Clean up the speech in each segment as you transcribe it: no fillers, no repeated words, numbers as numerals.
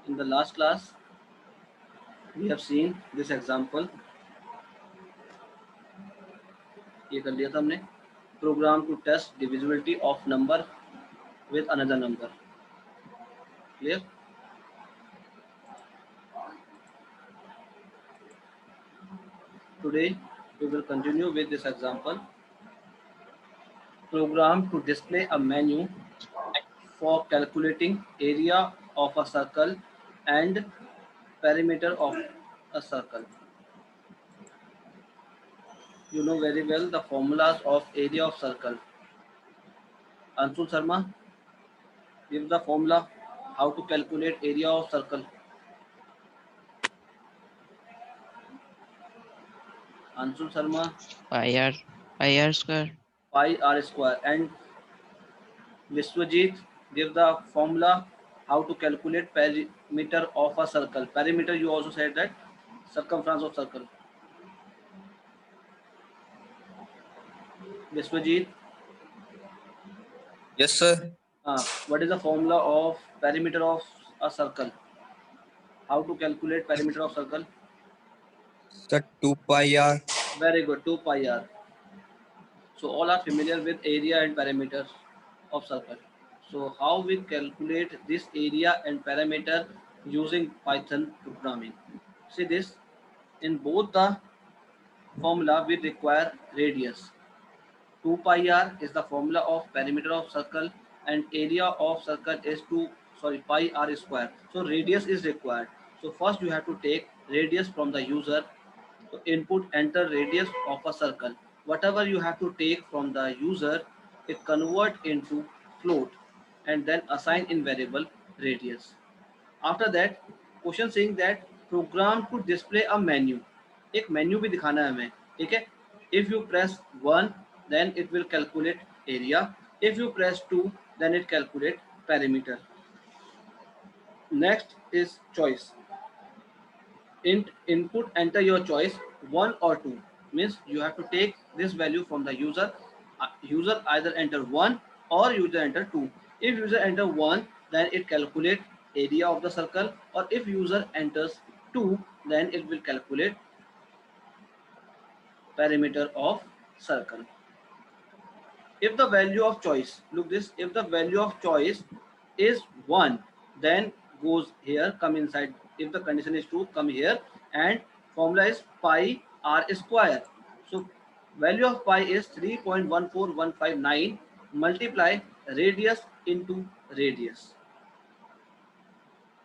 In the last class, we have seen this example. ये कर लिया था हमने. Program to test divisibility of number with another number. Clear? Today we will continue with this example. Program to display a menu for calculating area of a circle and perimeter of a circle. You know very well the formulas of area of circle. Anshul Sharma, give the formula how to calculate area of circle. Anshul Sharma. Pi r square. Pi r square. And Vishwajit, give the formula how to calculate perimeter of a circle. Perimeter, you also said that circumference of circle. Vishwajit. Yes, sir. What is the formula of perimeter of a circle? How to calculate perimeter of circle? Sir, 2 pi r. Very good, 2 pi r. So all are familiar with area and perimeter of circle. So how we calculate this area and perimeter using Python programming? See this, in both the formula we require radius. 2 pi r is the formula of perimeter of circle and area of circle is pi r square. So radius is required. So first you have to take radius from the user. So input enter radius of a circle. Whatever you have to take from the user, it convert into float and then assign in variable radius. After that, question saying that program to display a menu. एक menu भी दिखाना है हमें, ठीक है. If you press 1 then it will calculate area. If you press 2 then it calculate perimeter. Next is choice. Input enter your choice 1 or 2 means you have to take this value from the user. User either enter 1 or user enter 2. If user enter 1 then it calculate area of the circle, or if user enters 2 then it will calculate perimeter of circle. If the value of choice, look this, if the value of choice is 1 then goes here, come inside. If the condition is true, come here, and formula is pi r square. So value of pi is 3.14159 multiply radius into radius.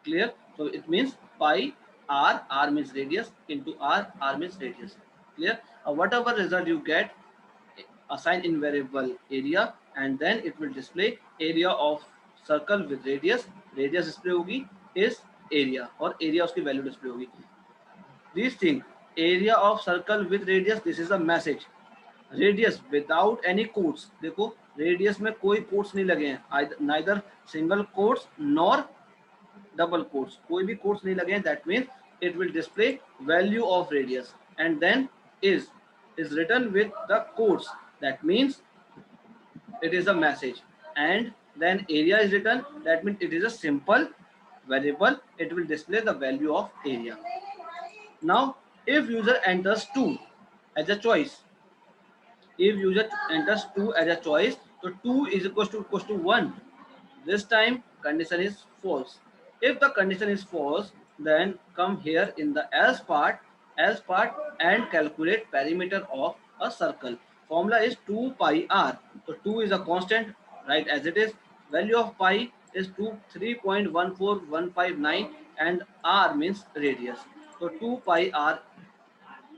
Clear? So it means pi r means radius into r means radius. Clear? Whatever result you get, assign in variable area and then it will display area of circle with radius. Radius display होगी is area और area उसकी value display होगी. These thing, area of circle with radius, this is a message. Radius without any quotes, देखो radius में कोई quotes नहीं लगे हैं, neither single quotes nor double quotes, कोई भी quotes नहीं लगे हैं. That means it will display value of radius and then is written with the quotes. That means it is a message, and then area is written. That means it is a simple variable. It will display the value of area. Now, if user enters 2 as a choice, if user enters 2 as a choice, so 2 is equals to 1. This time condition is false. If the condition is false, then come here in the else part and calculate perimeter of a circle. Formula is 2 pi r. So 2 is a constant, right, as it is. Value of pi is 3.14159 and r means radius. So 2 pi r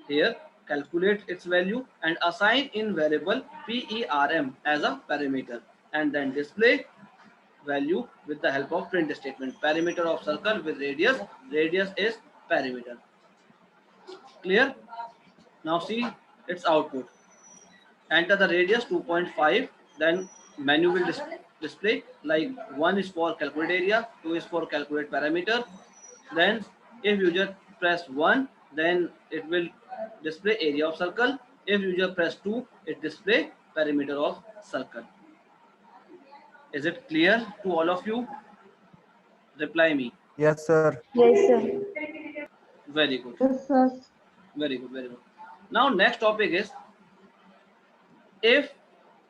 here, calculate its value and assign in variable PERM as a parameter and then display value with the help of print statement. Perimeter of circle with radius, radius is perimeter. Clear? Now see its output. Enter the radius 2.5, then menu will display like 1 is for calculate area, 2 is for calculate parameter. Then if user press 1 then it will display area of circle. If user press 2 it display perimeter of circle. Is it clear to all of you? Reply me. Yes, sir. Yes, sir. Very good. Yes, sir. Very good. Very good. Now next topic is if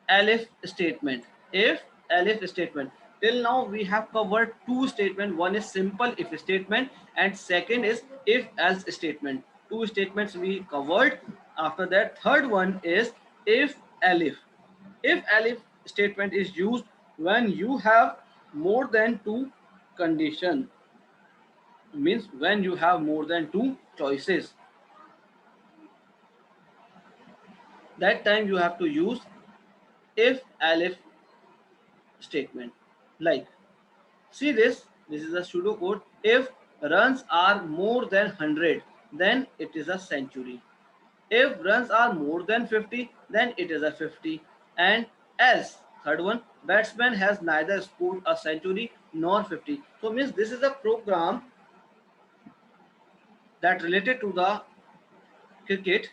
elif statement. If elif statement. Till now we have covered two statements. One is simple if statement and second is if else statement. Two statements we covered. After that, third one is if elif. If elif statement is used when you have more than two condition, means when you have more than two choices, that time you have to use if elif statement. Like, see this is a pseudocode. If runs are more than 100, then it is a century. If runs are more than 50, then it is a 50. And else, third one, batsman has neither scored a century nor 50. So means this is a program that related to the cricket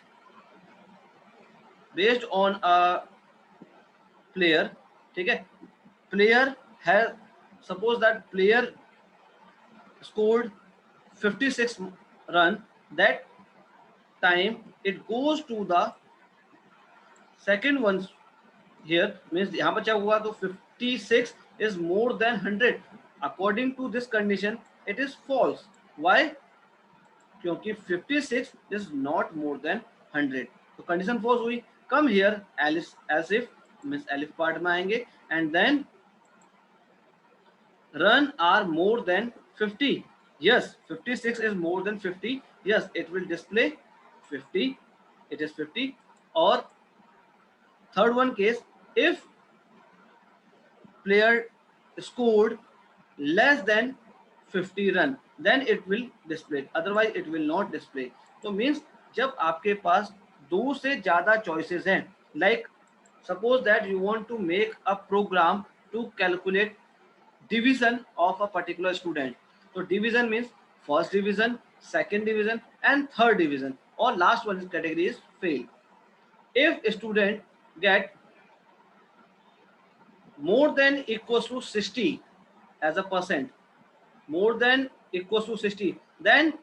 based on a player. ठीक है, player has, suppose that player scored 56 run, that time it goes to the second one here, means यहाँ पर क्या हुआ, तो 56 is more than 100. According to this condition it is false. Why? क्योंकि 56 is not more than 100, तो condition false हुई. Come here as if, means elif part में आएंगे and then run are more than 50. Yes, 56 is more than 50. Yes, it will display 50. It is 50. Or third one case, if player scored less than 50 run, then it will display, otherwise it will not display. तो means जब आपके पास दो से ज्यादा choices हैं, like suppose that you want to make a program to calculate division of a particular student. So division means first division, second division and third division, or last one category is fail. If a student get more than equals to 60 as a percent, more than equals to 60, then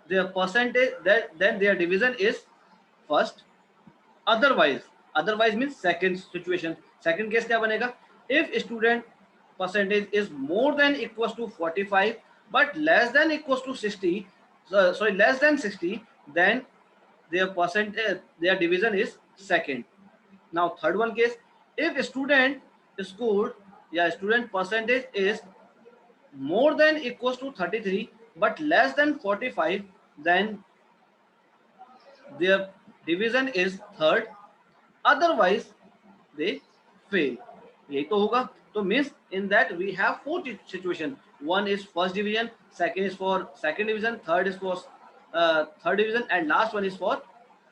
their percentage, then their division is first. Otherwise means second situation. Second case क्या बनेगा? If student percentage is more than equals to 45 but less than equals to 60, less than 60, then their percentage, their division is second. Now third one case, if student scored, student percentage is more than equals to 33 but less than 45, then their division is third. Otherwise they fail. यही तो होगा. तो means in that we have four situation. One is first division, second is for second division, third is for third division and last one is for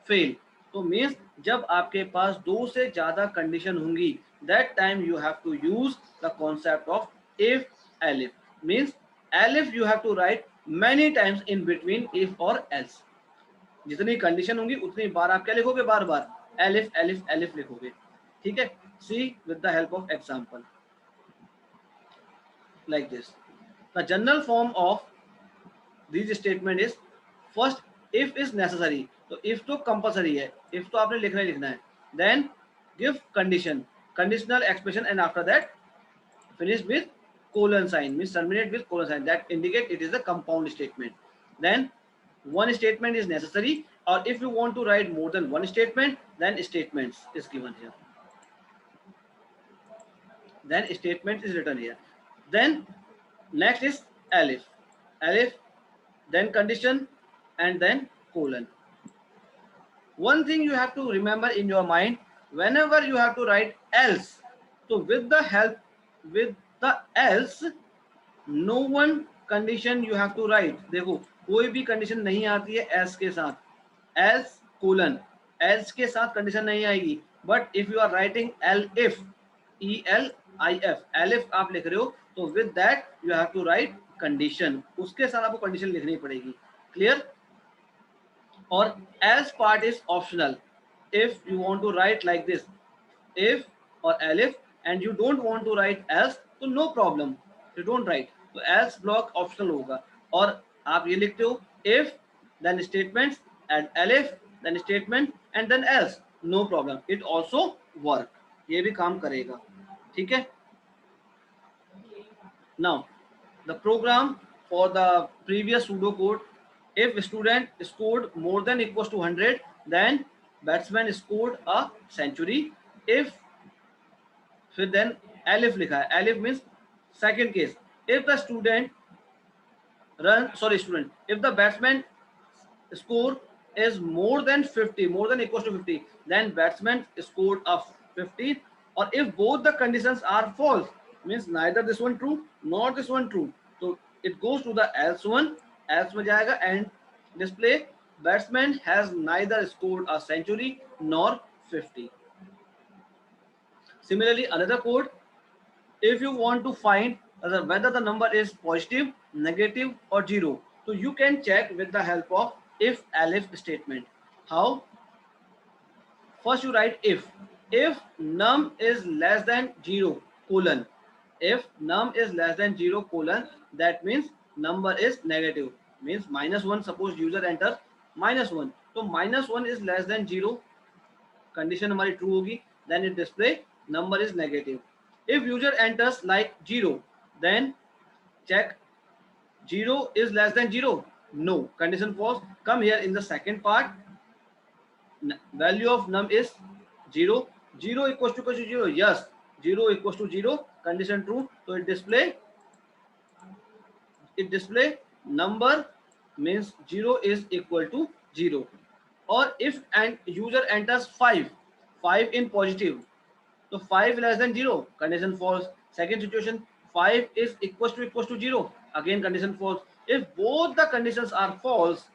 fail. तो means जब आपके पास दो से ज्यादा कंडीशन होंगी, that time you have to use the concept of if elif. Means elif you have to write many times in between if or else. जितनी condition होंगी उतनी बार आप क्या लिखोगे, बार बार एलिफ एलिफ एलिफ लिखोगे. ठीक है, see with the help of example like this. The general form of these statement is first if is necessary. तो if तो compulsory है, if तो आपने लिखना ही लिखना है. Then give condition, conditional expression and after that finish with colon sign, means terminate with colon sign, that indicate it is a compound statement. Then one statement is necessary, or if you want to write more than one statement, then statements is given here. Then statement is written here. Then next is elif, then condition and then colon. One thing you have to remember in your mind, whenever you have to write else, so with the else, no one condition you have to write. देखो कोई भी condition नहीं आती है else के साथ, else colon, else के साथ कंडीशन नहीं आएगी. But if you are writing elif, ELIF, elif आप लिख रहे हो, तो with that you have to write condition, उसके साथ आपको कंडीशन लिखनी पड़ेगी. क्लियर? और else part is optional. If you want to write like this, if or elif, and you don't want to write else, so no problem, you don't write. तो else block optional होगा। और आप ये लिखते हो if then statements and elif then statement and then else, no problem, it also work, ये भी काम करेगा, ठीक है। Now the program for the previous pseudo code, if student scored more than equals to 100 then batsman scored a century, if फिर then elif लिखा है, elif means second case, if the student if the batsman score is more than 50, more than equals to 50, then batsman scored a 50, or if both the conditions are false, means neither this one true nor this one true, so it goes to the else one, else में जाएगा and display batsman has neither scored a century nor 50. Similarly, another code, if you want to find whether the number is positive, negative or zero, so you can check with the help of if elif statement. How? First you write if num is less than 0 colon, if num is less than 0 colon, that means number is negative, means -1, suppose user enters -1, so -1 is less than 0, condition हमारी true होगी, then it display number is negative. If user enters like 0, then check 0 is less than 0, no, condition false. Come here in the second part, value of num is 0, 0 equals to 0, yes, 0 equals to 0, condition true, so it display number means 0 is equal to 0. Or if and user enters 5 in positive, so 5 less than 0, condition false. Second situation, 5 is equals to 0, again condition false. If both the conditions are false,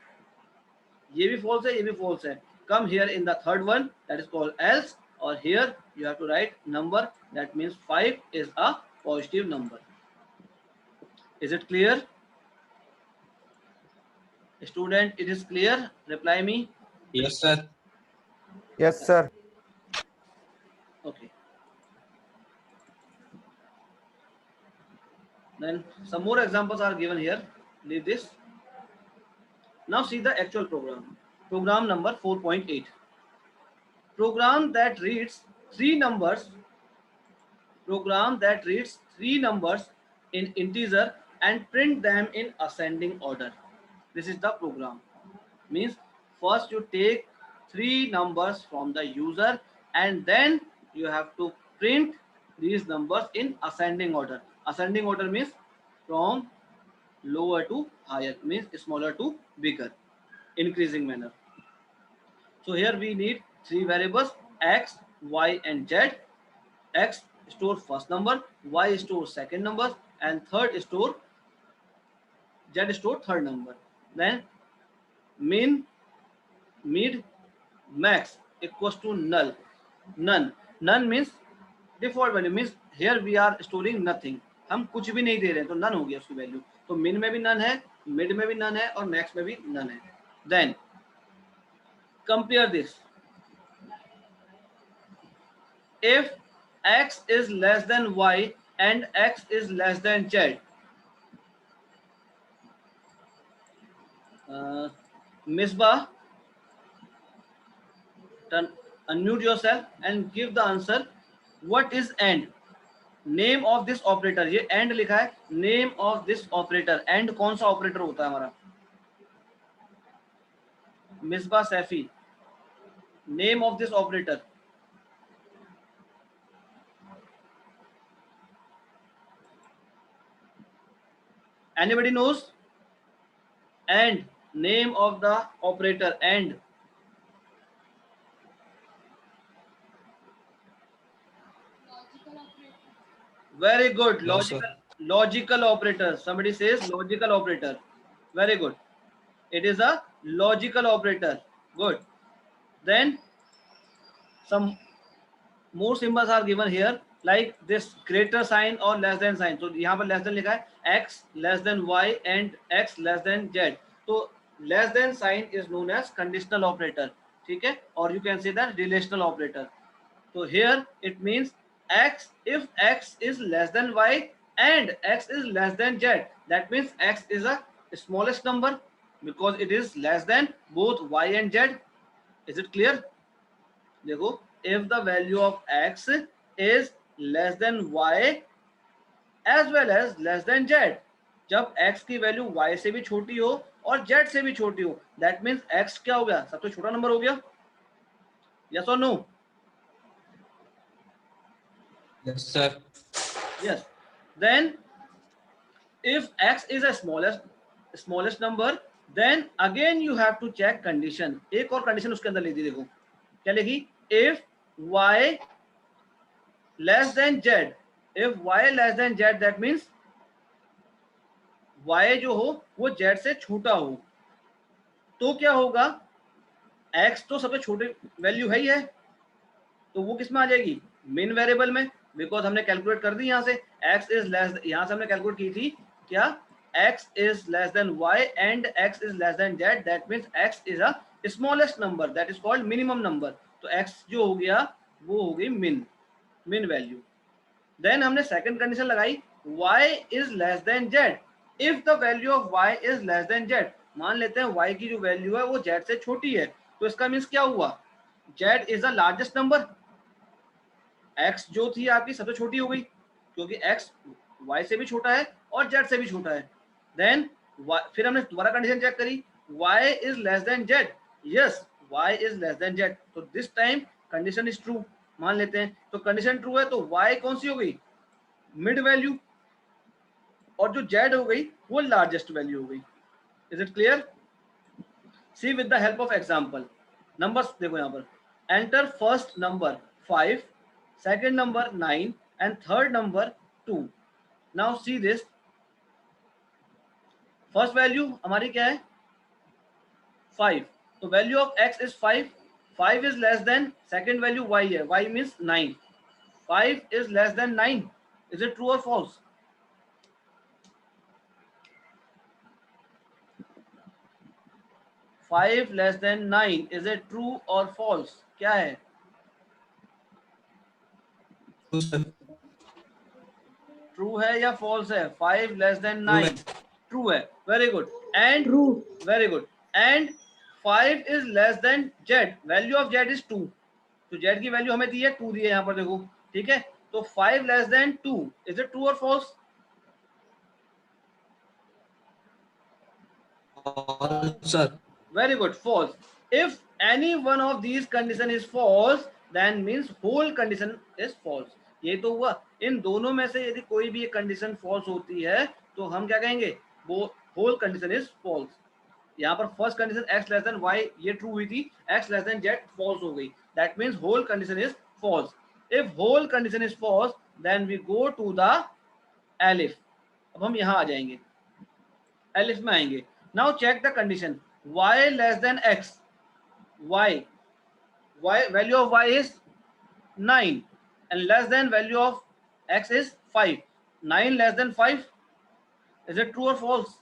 ये भी false है, ये भी false है, come here in the third one, that is called else, or here you have to write number, that means 5 is a positive number. Is it clear? Student, it is clear? Reply me. Yes, sir. Yes, sir. Okay. Then some more examples are given here. Leave this. Now see the actual program. Program number 4.8. Program that reads three numbers. Program that reads three numbers in integer and print them in ascending order. This is the program. Means first you take three numbers from the user and then you have to print these numbers in ascending order. Ascending order means from lower to higher, means smaller to bigger, increasing manner. So here we need three variables x, y and z. X store first number, y store second number and third store z store third number. Then min, mid, max equals to null, none. None means default value, means here we are storing nothing, हम कुछ भी नहीं दे रहे हैं तो none हो गया उसकी वैल्यू. तो मिन में भी नन है, मिड में भी नन है और मैक्स में भी नन है. Then compare this, if x is less than y and x is less than z, Misbah, unmute yourself and give the answer. What is AND? Name of this operator. ये AND लिखा है. Name of this operator. AND कौन सा operator होता है हमारा? Misbah Safi. Name of this operator. Anybody knows? AND. Name of the operator. AND. Very good. No, Logical operator. Somebody says logical operator. Very good. It is a logical operator. Good. Then some more symbols are given here, like this greater sign or less than sign. So यहाँ पर less than लिखा है, x less than y and x less than z. So less than sign is known as conditional operator. ठीक है? Or you can say that relational operator. So here it means x, if x is less than y, and x is less than z, that means x is a smallest number because it is less than both y and z. Is it clear? देखो, if the value of x is less than y as well as less than z, जब x की value y से भी छोटी हो और z से भी छोटी हो, that means x क्या हो गया, सबसे छोटा नंबर हो गया. Yes or no? Yes, sir. Yes. Then if x is a smallest number, then again you have to check condition. एक और condition उसके अंदर लिखी, देखो क्या लिखी, if y less than z, if y less than z, that means y जो हो वो z से छोटा हो, तो क्या होगा, x तो सबसे छोटी वैल्यू है ही है, तो वो किस में आ जाएगी, मेन वेरिएबल में, बिकॉज हमने कैलकुलेट कर दी यहाँ से, x इज लेस, यहाँ से हमने कैलकुलेट की थी क्या, x is less than y and x is less than z, that means x is a smallest number, that is called minimum number. तो x जो हो गया वो हो गई मिन वैल्यू. देन हमने सेकंड कंडीशन लगाई, y is less than z, if the value of y is less than z, मान लेते हैं y की जो वैल्यू है वो z से छोटी है, तो इसका मीन्स क्या हुआ, z is the largest number, x जो थी आपकी सबसे छोटी हो गई क्योंकि x y से भी छोटा है और z से भी छोटा है. देन फिर हमने दोबारा कंडीशन चेक करी, y is less than z, yes y is less than z, तो this time condition is true मान लेते हैं. तो कंडीशन ट्रू है तो y कौन सी हो गई, मिड वैल्यू, और जो z हो गई वो लार्जेस्ट वैल्यू हो गई. Is it clear? See with the help of example. Numbers देखो यहाँ पर, enter first number 5, second number 9 and third number 2. Now see this, first value हमारी क्या है 5, तो value of x is 5, 5 is less than second value y है, y means 9, 5 is less than 9, is it true or false? Five less than 9, is it true or false? क्या है? True, sir. True है या false है? 5 less than 9, true है. Very good. And true, very good. And 5 is less than z, value of z is 2, तो z की value हमें दी है 2 दी है यहाँ पर देखो, ठीक है. तो 5 less than 2, is it true और false? False, sir. Very good, false. If any one of these condition is false, then means whole condition is false. ये तो हुआ, इन दोनों में से यदि कोई भी एक कंडीशन फॉल्स होती है तो हम क्या कहेंगे, वो होल कंडीशन इज फॉल्स. यहाँ पर first condition x less than y ये ट्रू हुई थी, x लेस देन z फॉल्स हो गई, that means whole condition is false. If whole condition is false then we go to the elif. अब हम यहाँ आ जाएंगे, एलिफ में आएंगे. Now check the condition, y less than x, y value of y is 9 and less than value of x is 5, 9 less than 5, is it true or false?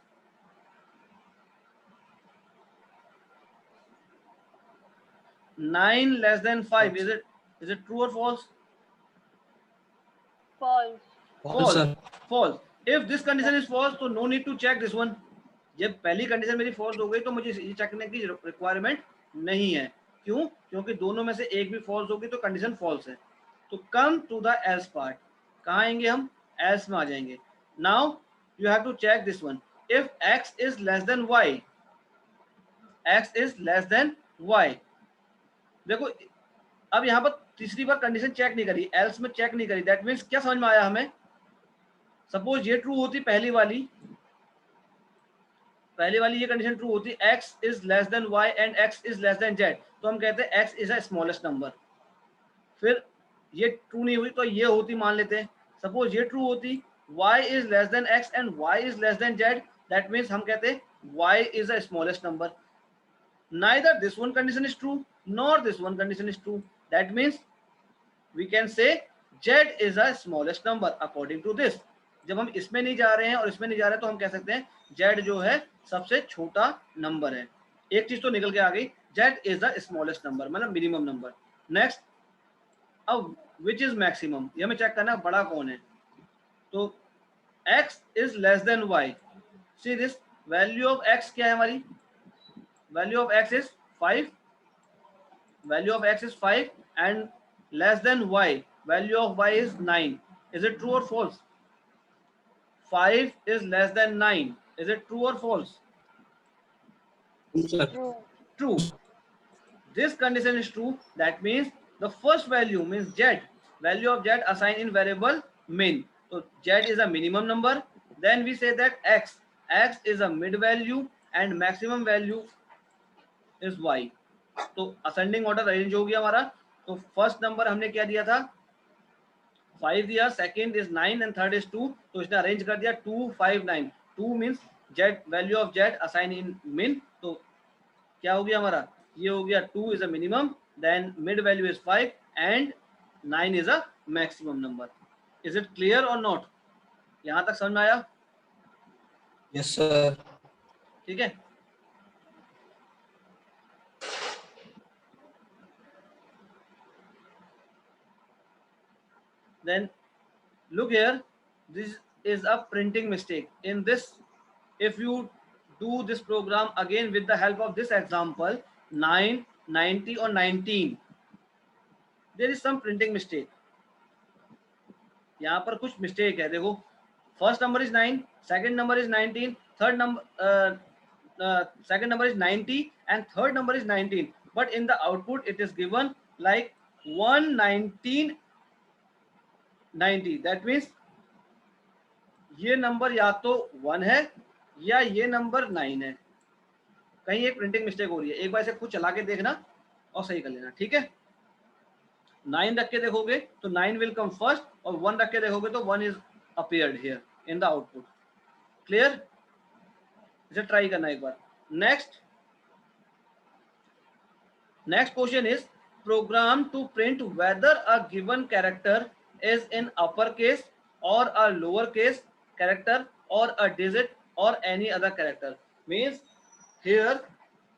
Nine less than 5, is it true or false? False. False, sir. False. If this condition is false, तो no need to check this one. जब पहली condition मेरी false हो गई तो मुझे ये check करने की रिक्वायरमेंट नहीं है. क्यों? क्योंकि दोनों में से एक भी फॉल्स होगी तो कंडीशन फॉल्स है. तो come to the else part, कहाँ आएंगे हम, एल्स में आ जाएंगे. Now you have to check this one, if x is less than y, x is less than y. देखो अब यहाँ पर तीसरी बार कंडीशन चेक नहीं करी, एल्स में चेक नहीं करी, दैट मीन्स क्या समझ में आया हमें, सपोज ये ट्रू होती पहली वाली ये कंडीशन ट्रू होती, x is less than y and x is less than z, तो हम कहते हैं x is a smallest number. फिर ये ट्रू नहीं हुई तो ये होती, मान लेते हैं सपोज ये ट्रू होती, y is less than x and y is less than z, that means हम कहते हैं y is a smallest number. neither this one condition is true nor this one condition is true, that means we can say z is a smallest number according to this. जब हम इसमें नहीं जा रहे हैं और इसमें नहीं जा रहे हैं तो हम कह सकते हैं z जो है सबसे छोटा नंबर है. एक चीज तो निकल के आ गई, z is the smallest number मतलब मिनिमम नंबर. नेक्स्ट, अब which is maximum, ये हमें चेक करना है बड़ा कौन है. तो x is less than y. See this, value of x क्या है हमारी, value of x is 5, value of x is 5 and less than y, value of y is 9. Is it true or false? 5 is less than 9. Is it true or false? True, sir. True. This condition is true. That means the first value means z, value of z assigned in variable min. So z is a minimum number. Then we say that x is a mid value and maximum value is y. तो ascending order arrange हो गया हमारा. तो first number हमने क्या दिया था, 5 दिया, second is 9 and third is 2. तो इसने अरेंज कर दिया 2 5 9. 2 means z, value of z assign in min. तो क्या हो गया हमारा, ये हो गया 2 is a minimum, then mid value is 5 and 9 is a maximum number. Is it clear और नॉट? यहां तक समझ में आया? Yes, sir. ठीक है. Then look here, this is a printing mistake. In this, if you do this program again with the help of this example 9, 90 or 19, there is some printing mistake. यहाँ पर कुछ मिस्टेक है. देखो, first number is 9, second number is 19, third number second number is 90 and third number is 19, but in the output it is given like 119 90. That means ये number या तो 1 है या ये नंबर 9 है. कहीं एक प्रिंटिंग मिस्टेक हो रही है. एक बार इसे खुद चला के देखना और सही कर लेना. ठीक है. 9 रख के देखोगे तो 9 विल कम फर्स्ट और 1 रख के देखोगे तो 1 is appeared here in the output. Clear? इसे ट्राई करना एक बार. Next question is program to print whether a given character is in uppercase or a lowercase character or a digit or any other character. Means here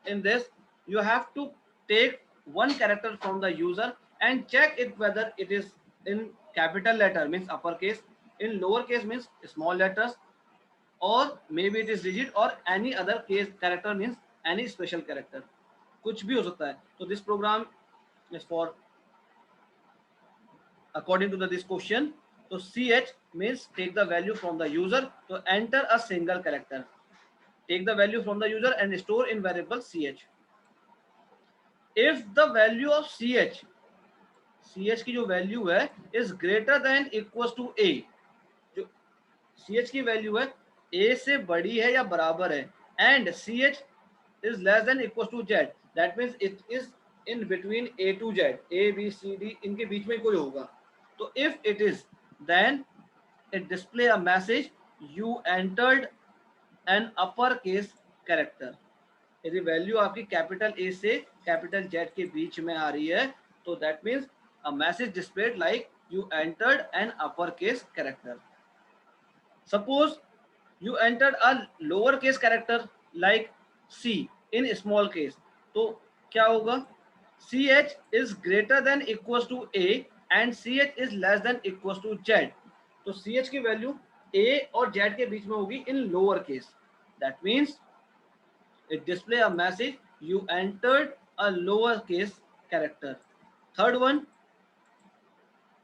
in this you have to take one character from the user and check it whether it is in capital letter means uppercase, in lowercase means small letters, or maybe it is digit or any other case character means any special character. कुछ भी हो सकता है. So this program is for according to this question. So ch means take the value from the user, to enter a single character. Take the value from the user and store in variable ch. If the value of ch की जो value है is greater than equals to a, जो ch की value है a से बड़ी है या बराबर है, and ch is less than equals to z, that means it is in between a to z, a b c d इनके बीच में कोई होगा. तो if it is, then it display a message you entered an uppercase character. यदि value आपकी capital A से capital Z के बीच में आ रही है तो that means a message displayed like you entered an uppercase character. Suppose you entered a lower case character like c in small case, तो क्या होगा, ch is greater than equals to a and ch is less than equals to z. तो ch की value a और z के बीच में होगी in lower case. That means it display a message you entered a lower case character. Third one,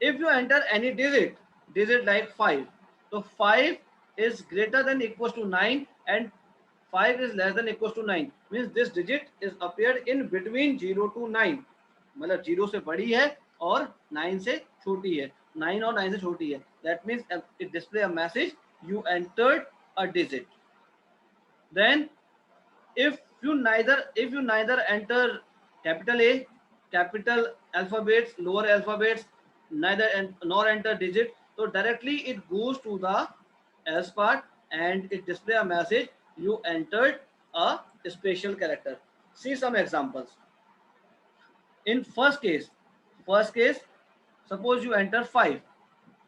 if you enter any digit like 5, so 5 is greater than equals to 9 and 5 is less than equals to 9, means this digit is appeared in between 0 to 9. मतलब 0 से बड़ी है और 9 से छोटी है, 9 और 9 से छोटी है. That means it display a message you entered a digit. Then if you neither enter capital A, capital alphabets, lower alphabets, nor enter digit, so directly it goes to the else part and it display a message you entered a special character. See some examples. In first case, suppose you enter 5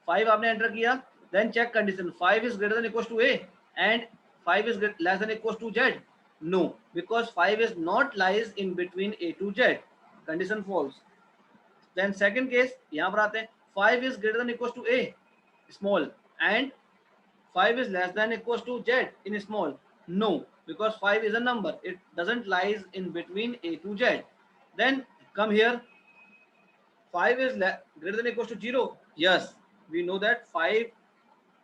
आपने enter किया, then check condition, 5 is greater than equals to a and 5 is less than equals to z. No, because 5 is not lies in between a to z, condition false. Then second case, यहाँ पर आते हैं, 5 is greater than equals to a small and 5 is less than equals to z in small? No, because 5 is a number. It doesn't lies in between a to z. Then come here. 5 is greater than equals to 0. Yes, we know that 5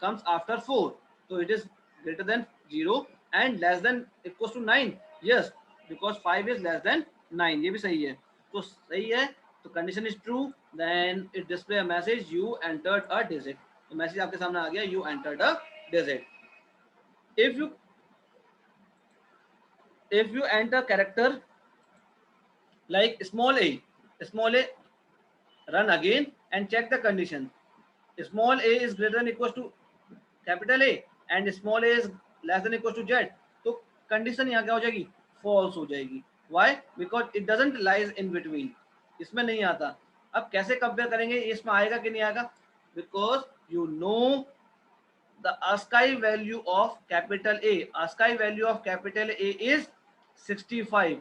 comes after 4. So it is greater than 0 and less than equals to 9. Yes, because 5 is less than 9. ये भी सही है. तो सही है. तो condition is true. Then it display a message you entered a digit. तो message आपके सामने आ गया you entered a digit. If you enter character like small a, run again and check the condition. Small a is greater than equals to capital A and small a is less than equals to z. तो condition यहाँ क्या हो जाएगी? False हो जाएगी. Why? Because it doesn't lies in between. इसमें नहीं आता. अब कैसे कंपेयर करेंगे? इसमें आएगा कि नहीं आएगा? Because you know the ASCII value of capital A. ASCII value of capital A is 65.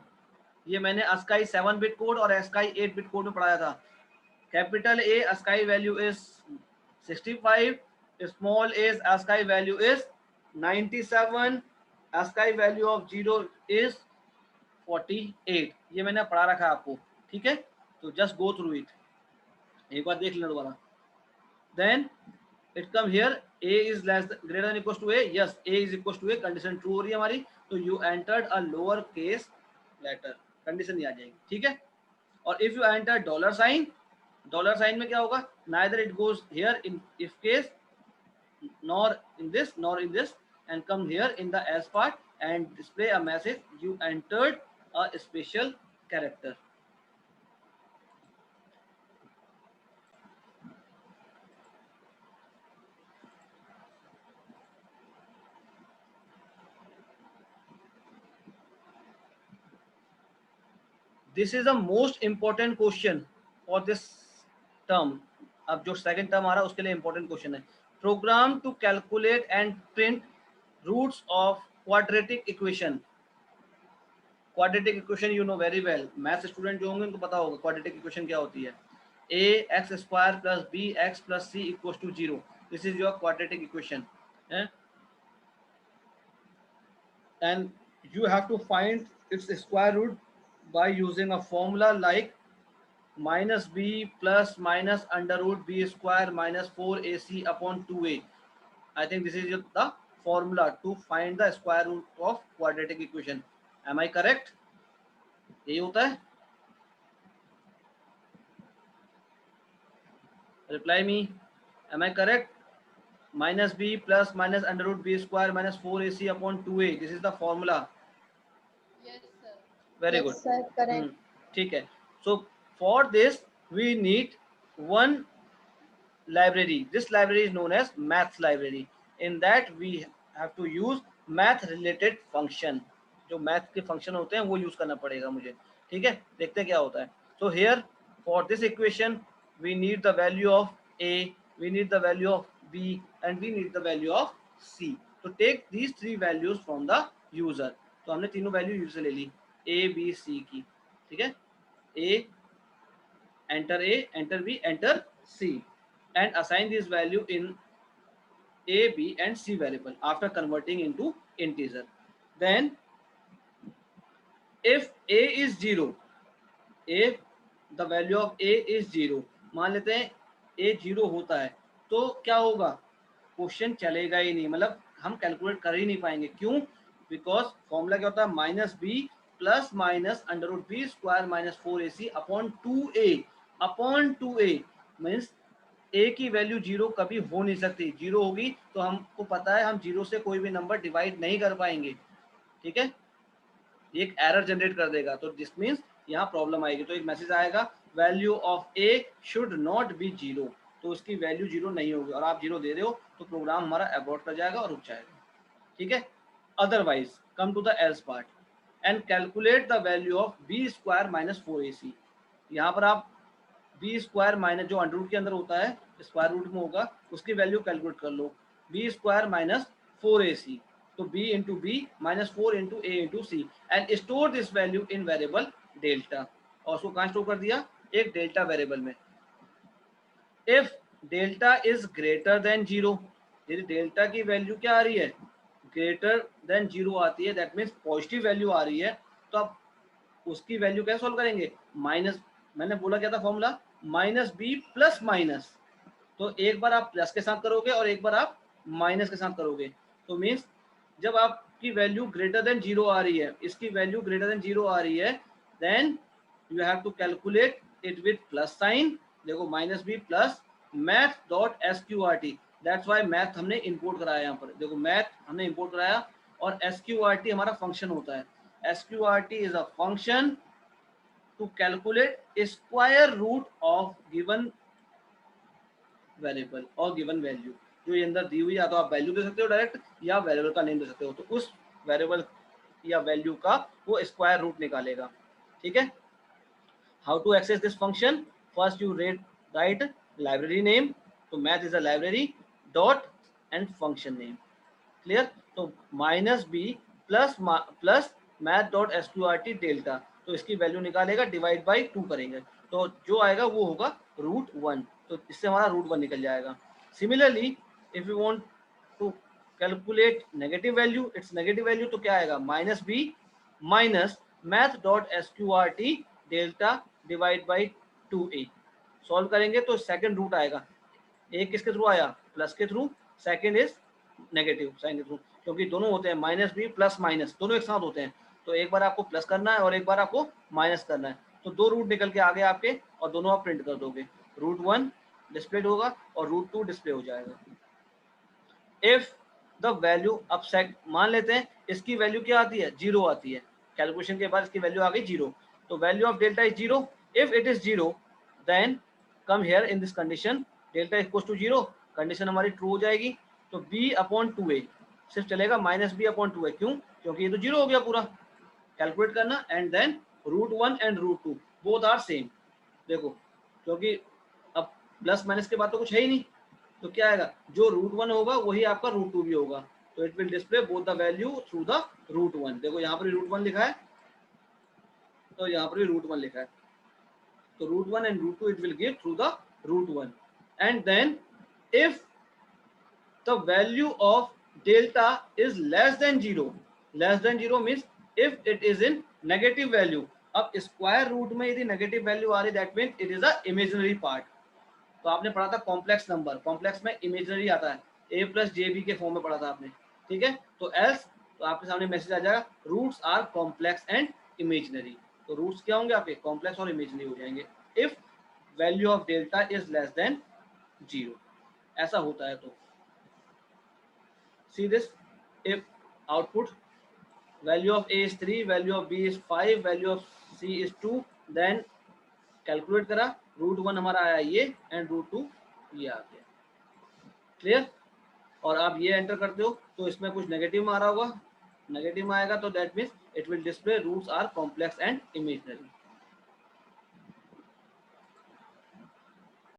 ये मैंने ASCII 7 bit code और ASCII 8 bit code में पढ़ाया था. Capital A ASCII value is 65. Small a's ASCII value is 97. ASCII value of 0 is 48. ये मैंने पढ़ा रखा है आपको. ठीक है, तो just go through it. एक बार देख लेना दोबारा. Then it come here. A is less than, greater than equals to A. Yes, A is equals to A. Condition true हो रही है हमारी. तो you entered a lower case letter. Condition ये आ जाएगी. ठीक है. और if you enter dollar sign में क्या होगा? Neither it goes here in if case, nor in this, and come here in the else part and display a message you entered a special character. This is the most important question for this term. अब जो second term आ रहा है उसके लिए important question है. Program to calculate and print roots of quadratic equation. Quadratic equation you know very well. Maths student जो होंगे उनको पता होगा क्वाड्रेटिक इक्वेशन क्या होती है. A X square plus B X plus C equals to 0. This is your quadratic equation. And you have to find its square root by using a formula like minus b plus minus under root b square minus 4ac upon 2a. I think this is the formula to find the square root of quadratic equation. Am I correct? यही होता है. Reply me. Am I correct? Minus b plus minus under root b square minus 4ac upon 2a. This is the formula. Yes, sir. Very Yes, good. sir, correct. ठीक है. So for this we need one library. This library is known as maths library. In that we have to use math related function. जो math के function होते हैं वो use करना पड़ेगा मुझे. ठीक है, देखते हैं क्या होता है. So here for this equation we need the value of a, we need the value of b and we need the value of c. So take these three values from the user. तो हमने तीनों value user से ले ली a b c की. ठीक है, a enter a, enter b, enter c and assign this value in a, b and c variable after converting into integer. Then if a is 0, if the value of a is 0, मान लेते हैं a 0 होता है तो क्या होगा? Question चलेगा ही नहीं, मतलब हम कैलकुलेट कर ही नहीं पाएंगे. क्यों? बिकॉज फॉर्मूला क्या होता है? Minus B plus minus under root b square minus 4ac upon 2a. Upon 2a means a की वैल्यू 0 कभी हो नहीं सकती. 0 होगी तो हमको पता है हम 0 से कोई भी नंबर डिवाइड नहीं कर पाएंगे. ठीक है, एक एरर जनरेट कर देगा. तो दिस मीन्स यहाँ प्रॉब्लम आएगी. तो एक मैसेज आएगा value of a should not be 0. तो उसकी वैल्यू 0 नहीं होगी और आप 0 दे रहे हो तो प्रोग्राम हमारा अबॉर्ट कर जाएगा और रुक जाएगा. ठीक है. Otherwise, come to the else part and calculate the value of b square minus 4ac. यहाँ पर आप b square माइनस जो अंडर रूट के अंदर होता है स्क्वायर रूट में होगा उसकी वैल्यू कैलकुलेट कर लो. b square minus 4ac. तो b into b minus 4 into a into c and store this value in variable delta. और उसको कहाँ स्टोर कर दिया? एक डेल्टा वेरिएबल में. If delta is greater than 0, यदि डेल्टा की वैल्यू क्या आ रही है, ग्रेटर देन 0 आती है, दैट मीन्स पॉजिटिव वैल्यू आ रही है, तो आप उसकी वैल्यू कैसे सॉल्व करेंगे, माइनस, मैंने बोला क्या था formula, minus B plus minus, तो एक बार आप प्लस के साथ करोगे और एक बार आप माइनस के साथ करोगे, तो मीन्स जब आपकी वैल्यू ग्रेटर देन 0 आ रही है, इसकी वैल्यू ग्रेटर देन 0 आ रही है, then you have to calculate it with plus sign, देखो minus B plus math dot SQRT, that's why math हमने इंपोर्ट कराया यहाँ पर, देखो मैथ हमने इंपोर्ट कराया और SQRT हमारा फंक्शन होता है, SQRT is a function to calculate square root of given variable और गिवन वैल्यू, जो ये अंदर दी हुई, या तो आप वैल्यू दे सकते हो डायरेक्ट या वेरिएबल का नेम दे सकते हो, तो उस वेरिएबल या वैल्यू का वो स्क्वायर रूट निकालेगा, ठीक है। How to access this function, first you write library name, तो math is a library dot and function name, clear. तो minus B plus math dot SQRT delta, तो इसकी वैल्यू निकालेगा, डिवाइड बाई 2 करेंगे, तो जो आएगा वो होगा √1, तो इससे हमारा √1 निकल जाएगा। Similarly if you want to calculate negative value, it's negative value, तो क्या आएगा, minus b minus math dot SQRT delta divide by 2a, solve करेंगे तो सेकंड रूट आएगा, एक किसके थ्रू आया, प्लस के through, second is negative sign के थ्रू, क्योंकि दोनों होते हैं माइनस बी प्लस माइनस, दोनों एक साथ होते हैं, तो एक बार आपको प्लस करना है और एक बार आपको माइनस करना है, तो दो रूट निकल के आ गए आपके और दोनों आप प्रिंट कर दोगे, √1 डिस्प्ले होगा और √2 डिस्प्ले हो जाएगा। इफ द वैल्यू, अब मान लेते हैं इसकी वैल्यू क्या आती है, 0 आती है, कैलकुलेशन के बाद इसकी वैल्यू आ गई 0, तो value of delta is 0, if it is 0 then come here in this condition, delta equal to 0, condition हमारी ट्रू हो जाएगी, तो b/2a सिर्फ चलेगा, माइनस b/2a, क्यों, क्योंकि ये तो 0 हो गया पूरा, कैलकुलेट करना, and then √1 and √2 both are same, देखो क्योंकि अब प्लस माइनस के बाद तो कुछ है ही नहीं, तो क्या आएगा, जो √1 होगा वही आपका √2 भी होगा, तो it will display both the value through the √1, देखो यहाँ पर √1 लिखा है, तो यहाँ पर भी √1 लिखा है, तो √1 and √2 it will give through the √1, and then if the value of delta is less than 0 means if it is in negative value, अब स्क्वायर रूट में यदि नेगेटिव वैल्यू आ रही, that mean it is a imaginary part, तो आपने पढ़ा था complex number, complex में imaginary आता है, a+jb के फॉर्म में पढ़ा था आपने, ठीक है, तो एल्स, तो आपके सामने मैसेज आ जाएगा roots are complex and imaginary, तो रूट्स क्या होंगे आपके, कॉम्प्लेक्स और इमेजिनरी हो जाएंगे if value of delta is less than 0, ऐसा होता है। तो see this, if output value of a is 3, value of b is 5, value of c is 2, then calculate करा, √1 हमारा आया ये एंड √2 ये आ गया, क्लियर। और आप ये एंटर करते हो तो इसमें कुछ नेगेटिव में आ रहा होगा, नेगेटिव में आएगा तो that means it will display roots are complex and imaginary.